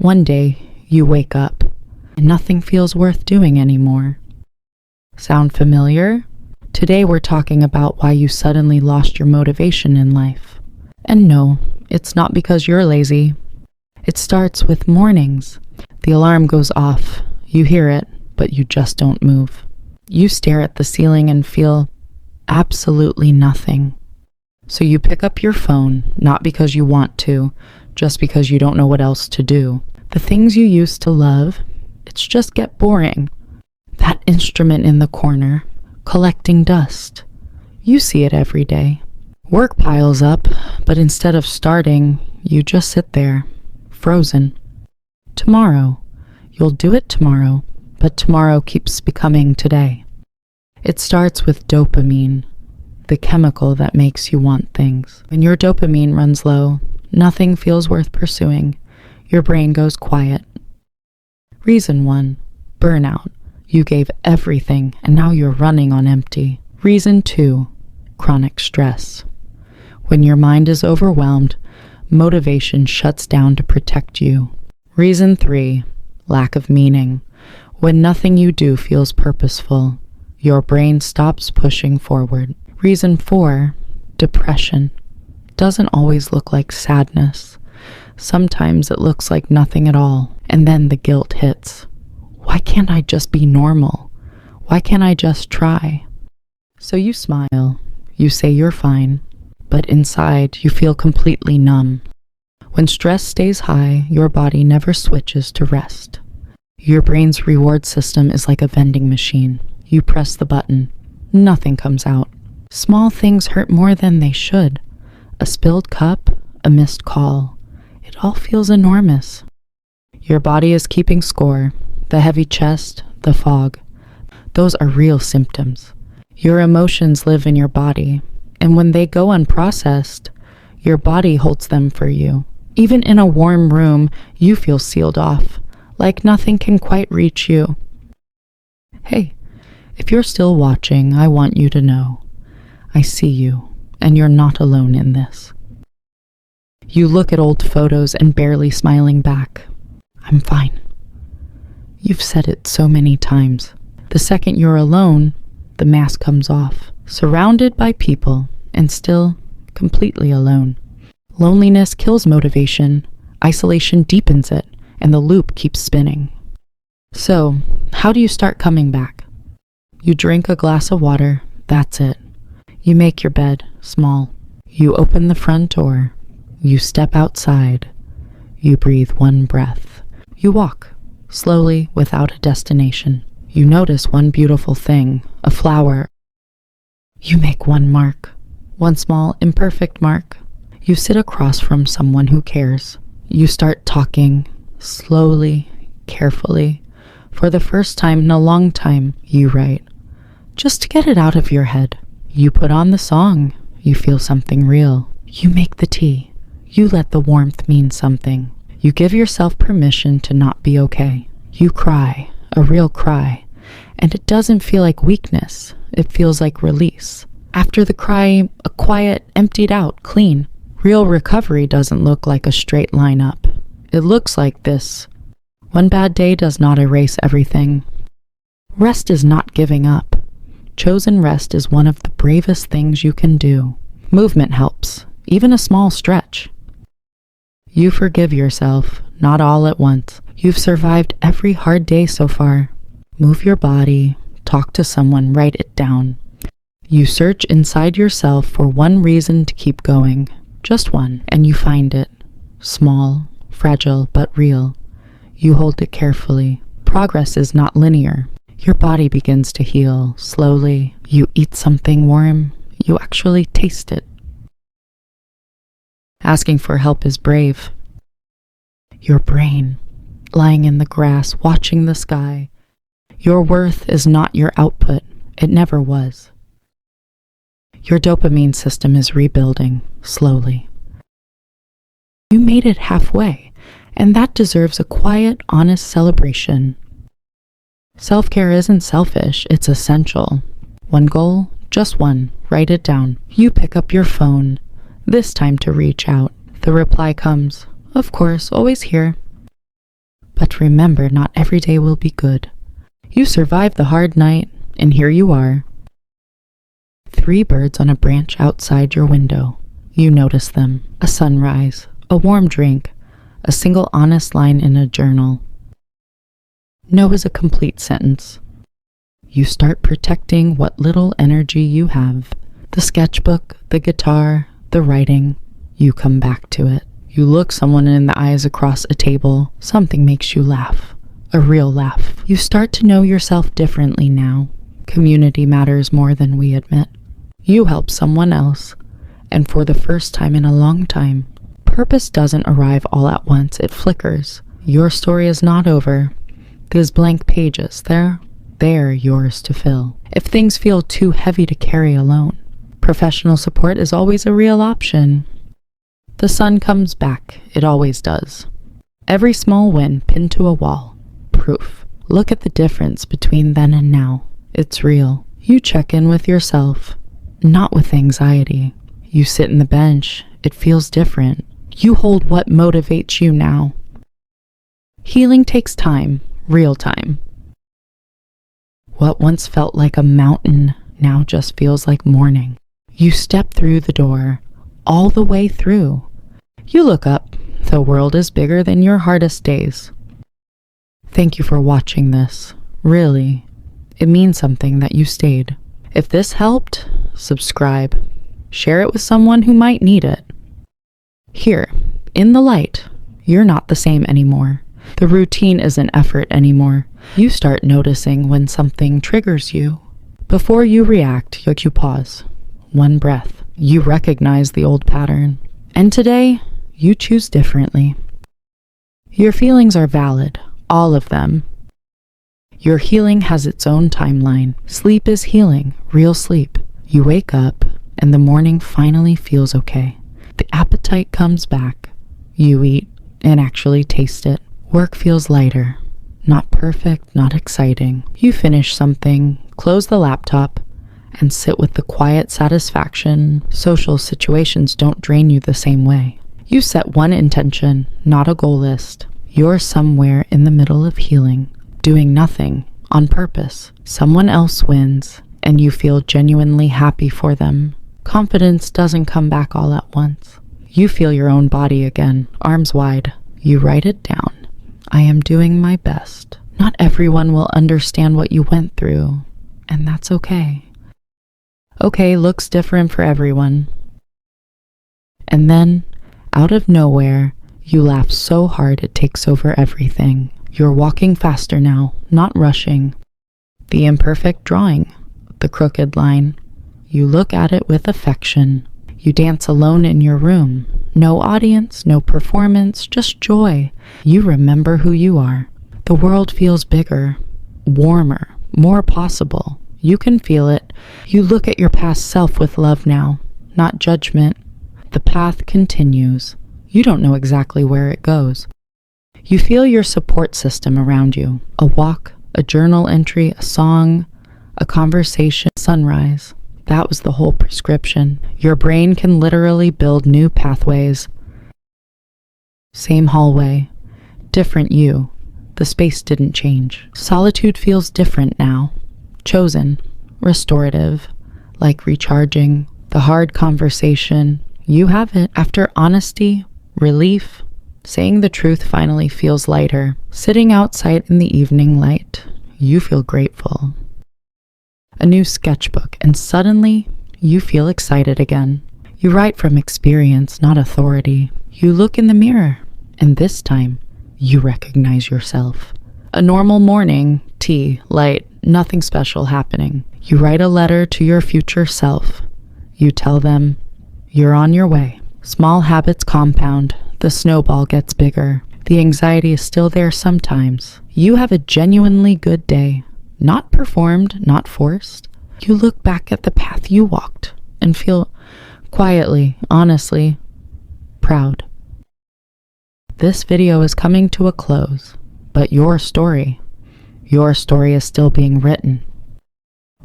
One day, you wake up, and nothing feels worth doing anymore. Sound familiar? Today we're talking about why you suddenly lost your motivation in life. And no, it's not because you're lazy. It starts with mornings. The alarm goes off, you hear it, but you just don't move. You stare at the ceiling and feel absolutely nothing. So you pick up your phone, not because you want to, just because you don't know what else to do. The things you used to love, it's just get boring. That instrument in the corner, collecting dust. You see it every day. Work piles up, but instead of starting, you just sit there, frozen. Tomorrow. You'll do it tomorrow, but tomorrow keeps becoming today. It starts with dopamine, the chemical that makes you want things. When your dopamine runs low, nothing feels worth pursuing. Your brain goes quiet. Reason 1, burnout. You gave everything and now you're running on empty. Reason 2, chronic stress. When your mind is overwhelmed, motivation shuts down to protect you. Reason 3, lack of meaning. When nothing you do feels purposeful, your brain stops pushing forward. Reason 4, depression. Doesn't always look like sadness. Sometimes it looks like nothing at all, and then the guilt hits. Why can't I just be normal? Why can't I just try? So you smile, you say you're fine, but inside you feel completely numb. When stress stays high, your body never switches to rest. Your brain's reward system is like a vending machine. You press the button, nothing comes out. Small things hurt more than they should. A spilled cup, a missed call. It all feels enormous. Your body is keeping score. The heavy chest, the fog. Those are real symptoms. Your emotions live in your body, and when they go unprocessed, your body holds them for you. Even in a warm room, you feel sealed off, like nothing can quite reach you. Hey, if you're still watching, I want you to know, I see you, and you're not alone in this. You look at old photos and barely smiling back. I'm fine. You've said it so many times. The second you're alone, the mask comes off, surrounded by people, and still completely alone. Loneliness kills motivation, isolation deepens it, and the loop keeps spinning. So, how do you start coming back? You drink a glass of water, that's it. You make your bed, small. You open the front door. You step outside. You breathe one breath. You walk, slowly, without a destination. You notice one beautiful thing, a flower. You make one mark, one small, imperfect mark. You sit across from someone who cares. You start talking, slowly, carefully. For the first time in a long time, you write, just to get it out of your head. You put on the song. You feel something real. You make the tea. You let the warmth mean something. You give yourself permission to not be okay. You cry, a real cry, and it doesn't feel like weakness. It feels like release. After the cry, a quiet, emptied out, clean. Real recovery doesn't look like a straight line up. It looks like this. One bad day does not erase everything. Rest is not giving up. Chosen rest is one of the bravest things you can do. Movement helps, even a small stretch. You forgive yourself, not all at once. You've survived every hard day so far. Move your body, talk to someone, write it down. You search inside yourself for one reason to keep going, just one, and you find it. Small, fragile, but real. You hold it carefully. Progress is not linear. Your body begins to heal slowly. You eat something warm. You actually taste it. Asking for help is brave. Your brain, lying in the grass, watching the sky. Your worth is not your output. It never was. Your dopamine system is rebuilding, slowly. You made it halfway, and that deserves a quiet, honest celebration. Self-care isn't selfish, it's essential. One goal, just one, write it down. You pick up your phone, this time to reach out. The reply comes, of course, always here. But remember, not every day will be good. You survived the hard night, and here you are. 3 birds on a branch outside your window. You notice them. A sunrise, a warm drink, a single honest line in a journal. No is a complete sentence. You start protecting what little energy you have. The sketchbook, the guitar, the writing. You come back to it. You look someone in the eyes across a table. Something makes you laugh. A real laugh. You start to know yourself differently now. Community matters more than we admit. You help someone else, and for the first time in a long time, purpose doesn't arrive all at once, it flickers. Your story is not over. Those blank pages, they're yours to fill. If things feel too heavy to carry alone, professional support is always a real option. The sun comes back, it always does. Every small win pinned to a wall. Proof. Look at the difference between then and now. It's real. You check in with yourself, not with anxiety. You sit in the bench. It feels different. You hold what motivates you now. Healing takes time, real time. What once felt like a mountain now just feels like morning. You step through the door, all the way through. You look up. The world is bigger than your hardest days. Thank you for watching this. Really, it means something that you stayed. If this helped, subscribe. Share it with someone who might need it. Here, in the light, you're not the same anymore. The routine isn't effort anymore. You start noticing when something triggers you. Before you react, you pause. One breath. You recognize the old pattern. And today, you choose differently. Your feelings are valid, all of them. Your healing has its own timeline. Sleep is healing, real sleep. You wake up, and the morning finally feels okay. The appetite comes back. You eat and actually taste it. Work feels lighter. Not perfect, not exciting. You finish something, close the laptop, and sit with the quiet satisfaction. Social situations don't drain you the same way. You set one intention, not a goal list. You're somewhere in the middle of healing, doing nothing, on purpose. Someone else wins, and you feel genuinely happy for them. Confidence doesn't come back all at once. You feel your own body again, arms wide. You write it down. I am doing my best. Not everyone will understand what you went through, and that's okay. Okay looks different for everyone. And then, out of nowhere, you laugh so hard it takes over everything. You're walking faster now, not rushing. The imperfect drawing, the crooked line. You look at it with affection. You dance alone in your room. No audience, no performance, just joy. You remember who you are. The world feels bigger, warmer, more possible. You can feel it. You look at your past self with love now, not judgment. The path continues. You don't know exactly where it goes. You feel your support system around you. A walk, a journal entry, a song, a conversation, sunrise. That was the whole prescription. Your brain can literally build new pathways. Same hallway, different you. The space didn't change. Solitude feels different now. Chosen, restorative, like recharging. The hard conversation, you have it. After honesty, relief, saying the truth finally feels lighter. Sitting outside in the evening light, you feel grateful. A new sketchbook, and suddenly, you feel excited again. You write from experience, not authority. You look in the mirror, and this time, you recognize yourself. A normal morning, tea, light, nothing special happening. You write a letter to your future self. You tell them, you're on your way. Small habits compound. The snowball gets bigger. The anxiety is still there sometimes. You have a genuinely good day. Not performed, not forced. You look back at the path you walked and feel quietly, honestly, proud. This video is coming to a close, but your story is still being written.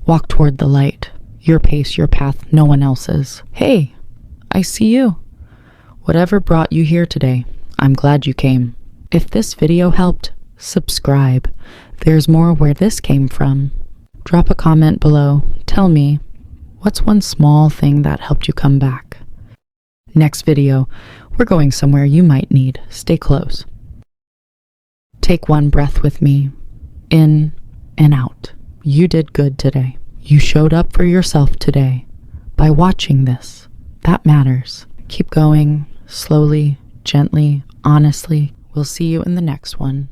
Walk toward the light. Your pace, your path, no one else's. Hey, I see you. Whatever brought you here today, I'm glad you came. If this video helped, subscribe. There's more where this came from. Drop a comment below. Tell me, what's one small thing that helped you come back? Next video, we're going somewhere you might need. Stay close. Take one breath with me. In and out. You did good today. You showed up for yourself today. By watching this, that matters. Keep going, slowly, gently, honestly. We'll see you in the next one.